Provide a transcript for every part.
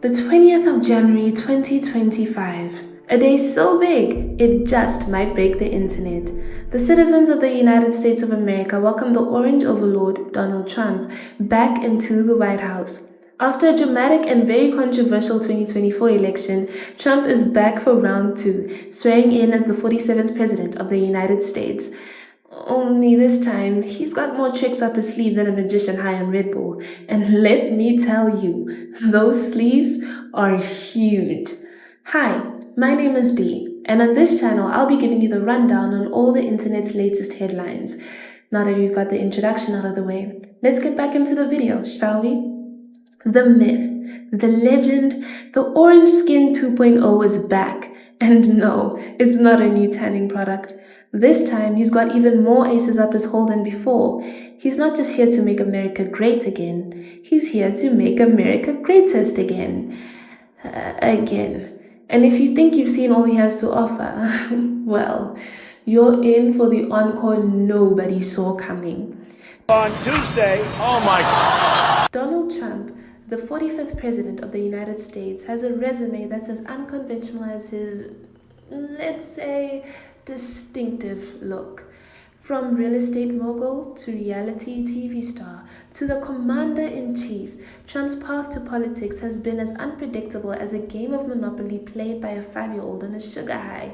The 20th of January 2025. A day so big, it just might break the internet. The citizens of the United States of America welcome the orange overlord, Donald Trump, back into the White House. After a dramatic and very controversial 2024 election, Trump is back for round two, swearing in as the 47th President of the United States. Only this time, he's got more tricks up his sleeve than a magician high on Red Bull. And let me tell you, those sleeves are huge. Hi, my name is B, and on this channel, I'll be giving you the rundown on all the internet's latest headlines. Now that we've got the introduction out of the way, let's get back into the video, shall we? The myth, the legend, the orange skin 2.0 is back. And no, it's not a new tanning product. This time, he's got even more aces up his hole than before. He's not just here to make America great again. He's here to make America greatest again. And if you think you've seen all he has to offer, well, you're in for the encore nobody saw coming. On Tuesday, oh my God. Donald Trump, the 45th President of the United States, has a resume that's as unconventional as his, let's say, distinctive look. From real estate mogul to reality TV star to the commander-in-chief, Trump's path to politics has been as unpredictable as a game of Monopoly played by a 5-year-old on a sugar high.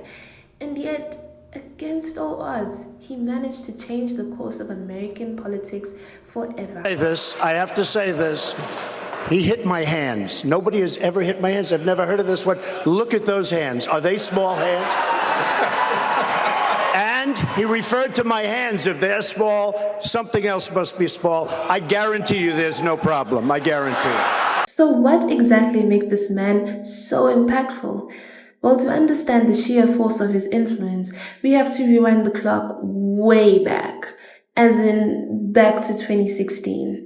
And yet, against all odds, he managed to change the course of American politics forever. I have to say this. He hit my hands. Nobody has ever hit my hands. I've never heard of this one. Look at those hands. Are they small hands? And he referred to my hands. If they're small, something else must be small. I guarantee you there's no problem. I guarantee it. So what exactly makes this man so impactful? Well, to understand the sheer force of his influence, we have to rewind the clock way back, as in back to 2016.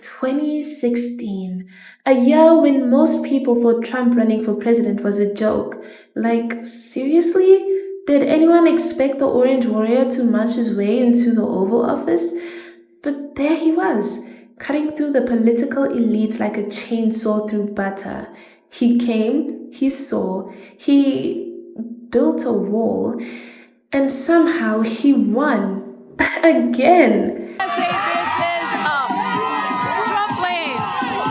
2016. A year when most people thought Trump running for president was a joke. Like, seriously? Did anyone expect the Orange Warrior to march his way into the Oval Office? But there he was, cutting through the political elites like a chainsaw through butter. He came, he saw, he built a wall, and somehow he won. Again. I say this is Trump lane,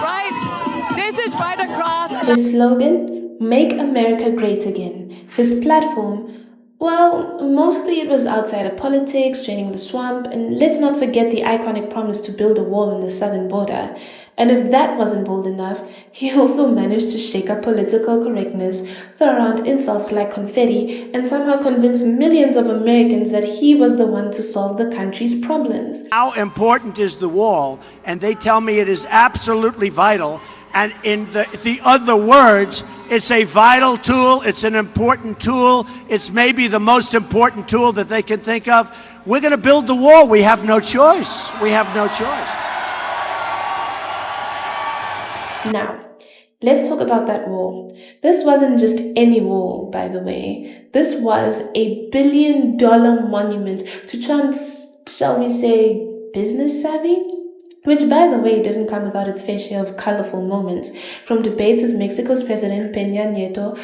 right? This is right across. His slogan, Make America Great Again. His platform, well, mostly it was outside of politics, draining the swamp, and let's not forget the iconic promise to build a wall on the southern border. And if that wasn't bold enough, he also managed to shake up political correctness, throw around insults like confetti, and somehow convince millions of Americans that he was the one to solve the country's problems. How important is the wall? And they tell me it is absolutely vital. And in the other words, it's a vital tool. It's an important tool. It's maybe the most important tool that they can think of. We're going to build the wall. We have no choice. We have no choice. Now, let's talk about that wall. This wasn't just any wall, by the way. This was a billion-dollar monument to Trump's, shall we say, business savvy? Which, by the way, didn't come without its fair share of colorful moments, from debates with Mexico's President Peña Nieto,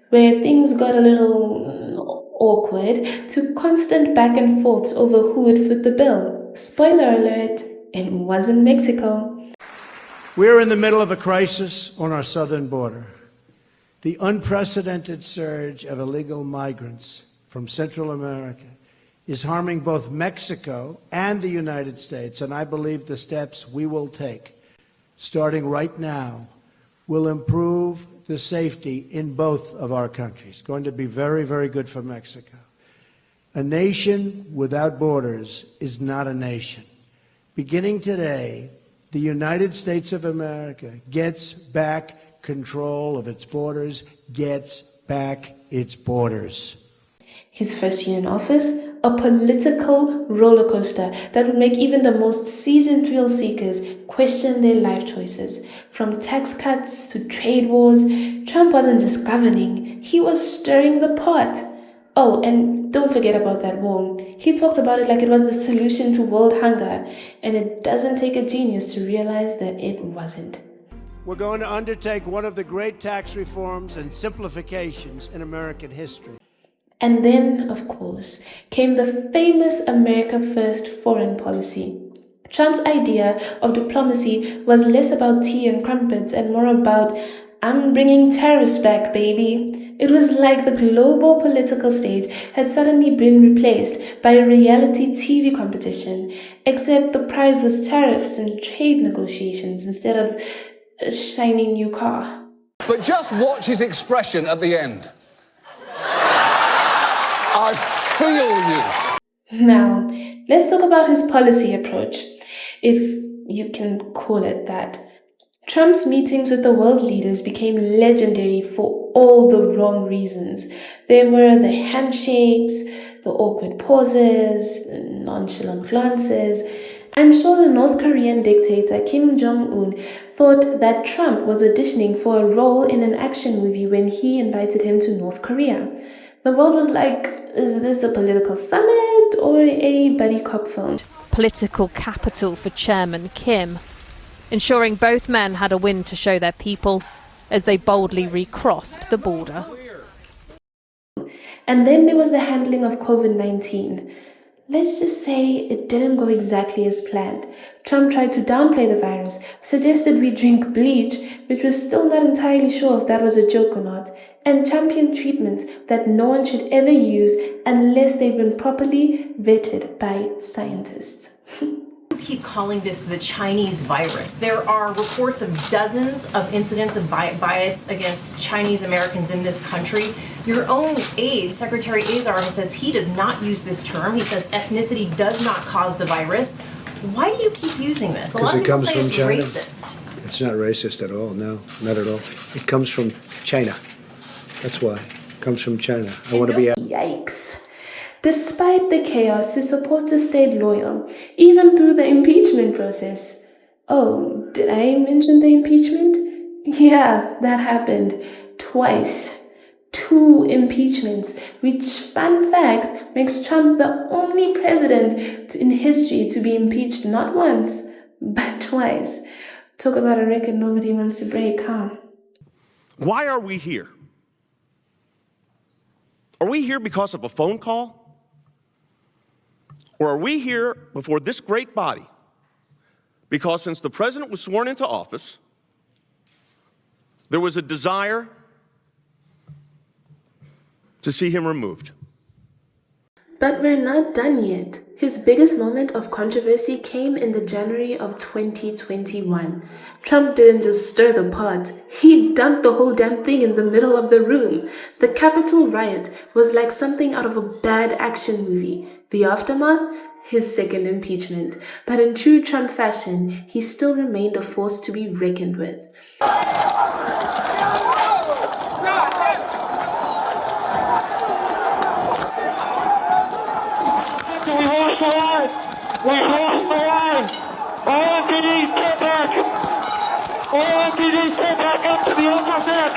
where things got a little awkward, to constant back and forths over who would foot the bill. Spoiler alert, it wasn't Mexico. We're in the middle of a crisis on our southern border. The unprecedented surge of illegal migrants from Central America is harming both Mexico and the United States, and I believe the steps we will take, starting right now, will improve the safety in both of our countries. Going to be very, very good for Mexico. A nation without borders is not a nation. Beginning today, the United States of America gets back control of its borders, gets back its borders. His first year in office, a political roller coaster that would make even the most seasoned thrill seekers question their life choices. From tax cuts to trade wars, Trump wasn't just governing, he was stirring the pot. Oh, and don't forget about that war. He talked about it like it was the solution to world hunger, and it doesn't take a genius to realize that it wasn't. We're going to undertake one of the great tax reforms and simplifications in American history. And then, of course, came the famous America First foreign policy. Trump's idea of diplomacy was less about tea and crumpets and more about, I'm bringing tariffs back, baby. It was like the global political stage had suddenly been replaced by a reality TV competition, except the prize was tariffs and trade negotiations instead of a shiny new car. But just watch his expression at the end. I feel you. Now, let's talk about his policy approach, if you can call it that. Trump's meetings with the world leaders became legendary for all the wrong reasons. There were the handshakes, the awkward pauses, the nonchalant glances. I'm sure the North Korean dictator Kim Jong-un thought that Trump was auditioning for a role in an action movie when he invited him to North Korea. The world was like, is this a political summit or a buddy cop film? Political capital for Chairman Kim, ensuring both men had a win to show their people as they boldly recrossed the border. And then there was the handling of COVID-19. Let's just say it didn't go exactly as planned. Trump tried to downplay the virus, suggested we drink bleach, which was still not entirely sure if that was a joke or not, and championed treatments that no one should ever use unless they've been properly vetted by scientists. Keep calling this the Chinese virus. There are reports of dozens of incidents of bias against Chinese Americans in this country. Your own aide, Secretary Azar, says he does not use this term. He says ethnicity does not cause the virus. Why do you keep using this? A lot of people say it's racist. It's not racist at all. No, not at all. It comes from China. That's why. It comes from China. I want to be... Yikes. Despite the chaos, his supporters stayed loyal, even through the impeachment process. Oh, did I mention the impeachment? Yeah, that happened. Twice. 2 impeachments, which, fun fact, makes Trump the only president in history to be impeached not once, but twice. Talk about a record nobody wants to break, huh? Why are we here? Are we here because of a phone call? Or are we here before this great body because since the president was sworn into office, there was a desire to see him removed? But we're not done yet. His biggest moment of controversy came in the January of 2021. Trump didn't just stir the pot, he dumped the whole damn thing in the middle of the room. The Capitol riot was like something out of a bad action movie. The aftermath? His second impeachment. But in true Trump fashion, he still remained a force to be reckoned with. We lost the line! We lost the line! All MPDs get back! All MPDs get back up to the upper deck!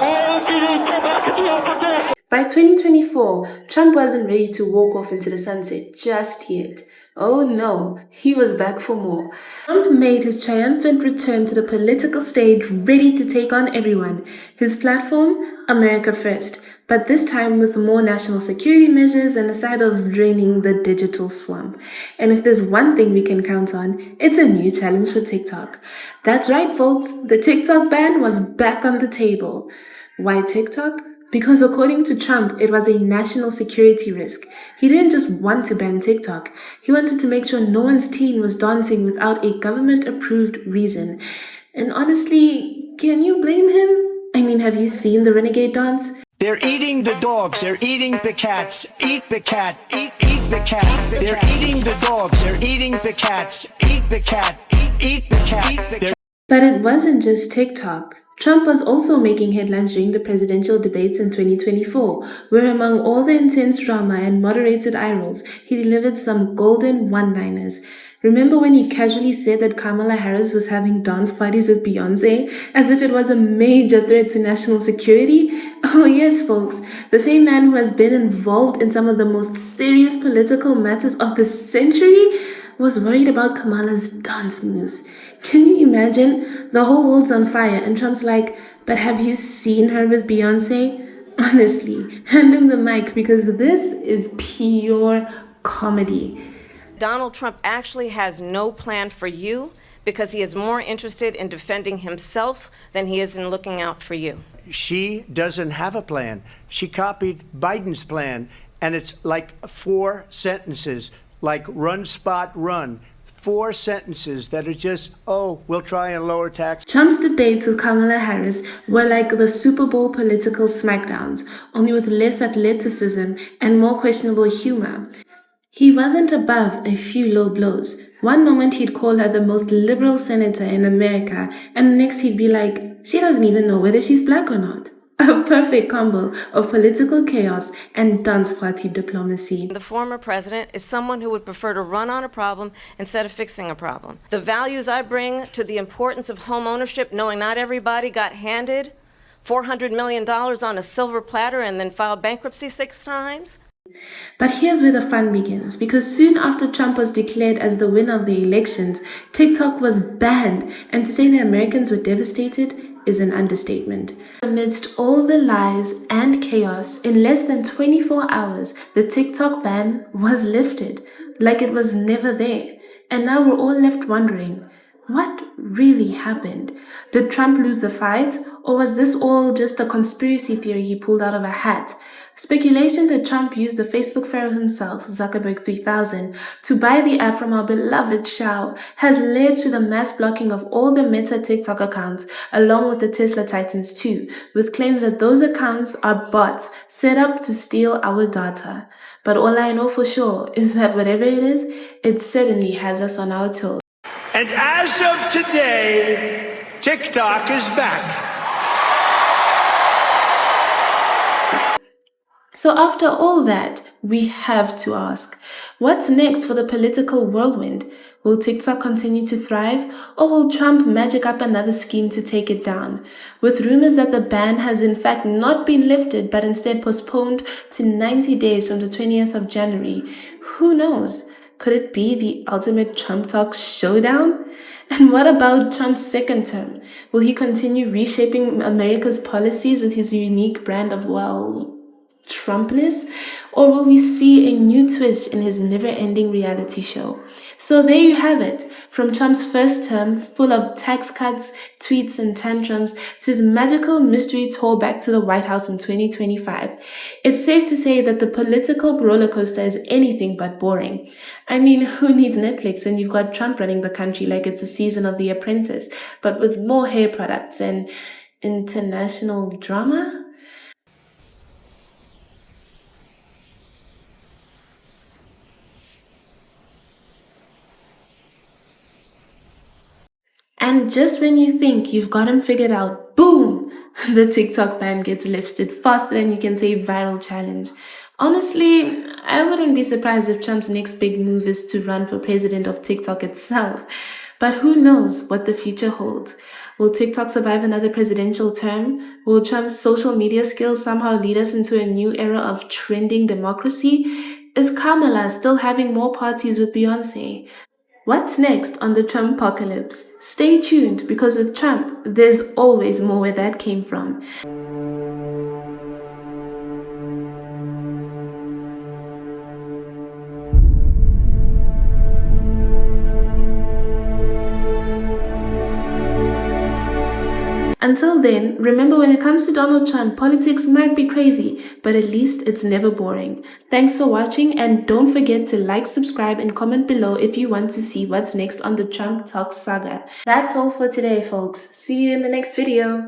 All MPDs get back to the upper deck! By 2024, Trump wasn't ready to walk off into the sunset just yet. Oh no, he was back for more. Trump made his triumphant return to the political stage ready to take on everyone. His platform? America First. But this time with more national security measures and a side of draining the digital swamp. And if there's one thing we can count on, it's a new challenge for TikTok. That's right, folks. The TikTok ban was back on the table. Why TikTok? Because according to Trump, it was a national security risk. He didn't just want to ban TikTok. He wanted to make sure no one's teen was dancing without a government-approved reason. And honestly, can you blame him? I mean, have you seen the renegade dance? They're eating the dogs, they're eating the cats. Eat the cat, eat the cat. They're eating the dogs, they're eating the cats. Eat the cat, eat the cat. But it wasn't just TikTok. Trump was also making headlines during the presidential debates in 2024, where among all the intense drama and moderated eye rolls, he delivered some golden one-liners. Remember when he casually said that Kamala Harris was having dance parties with Beyonce, as if it was a major threat to national security? Oh yes, folks, the same man who has been involved in some of the most serious political matters of the century was worried about Kamala's dance moves. Can you imagine? The whole world's on fire and Trump's like, but have you seen her with Beyonce? Honestly, hand him the mic because this is pure comedy. Donald Trump actually has no plan for you because he is more interested in defending himself than he is in looking out for you. She doesn't have a plan. She copied Biden's plan, and it's like 4 sentences, like run, spot, run. 4 sentences that are just, oh, we'll try and lower tax. Trump's debates with Kamala Harris were like the Super Bowl political smackdowns, only with less athleticism and more questionable humor. He wasn't above a few low blows. One moment he'd call her the most liberal senator in America, and the next he'd be like, she doesn't even know whether she's black or not. A perfect combo of political chaos and dance party diplomacy. The former president is someone who would prefer to run on a problem instead of fixing a problem. The values I bring to the importance of home ownership, knowing not everybody got handed $400 million on a silver platter and then filed bankruptcy 6 times. But here's where the fun begins, because soon after Trump was declared as the winner of the elections, TikTok was banned, and to say the Americans were devastated is an understatement. Amidst all the lies and chaos, in less than 24 hours, the TikTok ban was lifted, like it was never there. And now we're all left wondering, what really happened? Did Trump lose the fight, or was this all just a conspiracy theory he pulled out of a hat? Speculation that Trump used the Facebook pharaoh himself, Zuckerberg 3000, to buy the app from our beloved Shao has led to the mass blocking of all the Meta TikTok accounts, along with the Tesla Titans too, with claims that those accounts are bots set up to steal our data. But all I know for sure is that whatever it is, it certainly has us on our toes. And as of today, TikTok is back. So after all that, we have to ask, what's next for the political whirlwind? Will TikTok continue to thrive, or will Trump magic up another scheme to take it down? With rumors that the ban has in fact not been lifted, but instead postponed to 90 days from the 20th of January, who knows? Could it be the ultimate Trump talk showdown? And what about Trump's second term? Will he continue reshaping America's policies with his unique brand of, well, Trumpness, or will we see a new twist in his never-ending reality show? So there you have it, from Trump's first term, full of tax cuts, tweets and tantrums, to his magical mystery tour back to the White House in 2025. It's safe to say that the political roller coaster is anything but boring. I mean, who needs Netflix when you've got Trump running the country like it's a season of The Apprentice, but with more hair products and international drama? And just when you think you've got him figured out, boom, the TikTok ban gets lifted faster than you can say viral challenge. Honestly, I wouldn't be surprised if Trump's next big move is to run for president of TikTok itself. But who knows what the future holds? Will TikTok survive another presidential term? Will Trump's social media skills somehow lead us into a new era of trending democracy? Is Kamala still having more parties with Beyonce? What's next on the Trumpocalypse? Stay tuned, because with Trump, there's always more where that came from. Until then, remember, when it comes to Donald Trump, politics might be crazy, but at least it's never boring. Thanks for watching, and don't forget to like, subscribe, and comment below if you want to see what's next on the Trump Talk saga. That's all for today, folks. See you in the next video.